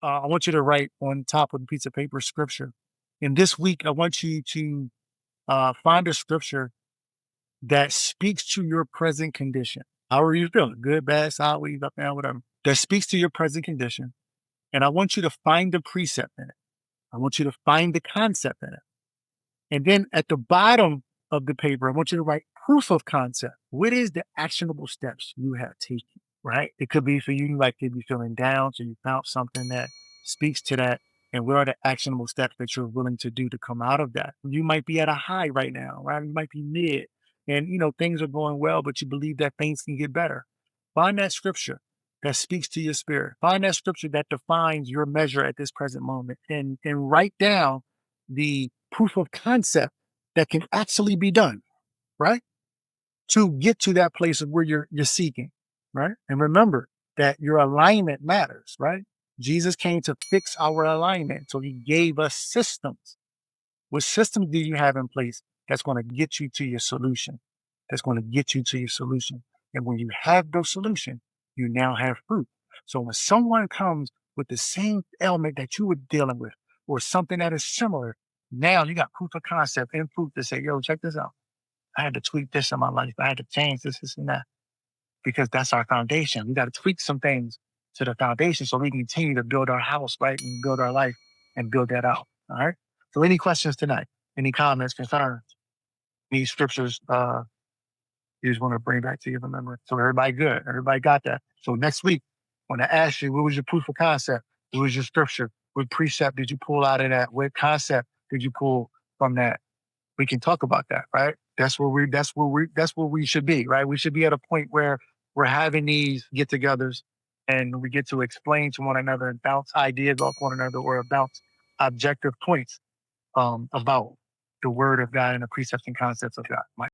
I want you to write on top of the piece of paper scripture. And this week, I want you to find a scripture that speaks to your present condition. How are you feeling? Good, bad, sideways, up, down, whatever. That speaks to your present condition. And I want you to find the precept in it. I want you to find the concept in it. And then at the bottom of the paper, I want you to write proof of concept. What is the actionable steps you have taken, right? It could be for you, like if you're feeling down, so you found something that speaks to that. And what are the actionable steps that you're willing to do to come out of that? You might be at a high right now, right? You might be mid and, things are going well, but you believe that things can get better. Find that scripture that speaks to your spirit. Find that scripture that defines your measure at this present moment and write down the proof of concept that can actually be done, right? To get to that place of where you're seeking, right? And remember that your alignment matters, right? Jesus came to fix our alignment. So he gave us systems. What systems do you have in place that's going to get you to your solution? That's going to get you to your solution. And when you have those solution, you now have fruit. So when someone comes with the same ailment that you were dealing with or something that is similar, now you got proof of concept and fruit to say, yo, check this out. I had to tweak this in my life. I had to change this, and that, because that's our foundation. We got to tweak some things to the foundation so we can continue to build our house, right? And build our life and build that out. All right. So any questions tonight? Any comments, concerns? Any scriptures you just want to bring back to your memory? So everybody good. Everybody got that. So next week, when I ask you, what was your proof of concept? What was your scripture? What precept did you pull out of that? What concept did you pull from that? We can talk about that, right? That's where we should be, right? We should be at a point where we're having these get-togethers and we get to explain to one another and bounce ideas off one another or bounce objective points about the word of God and the precepts and concepts of God. Mike.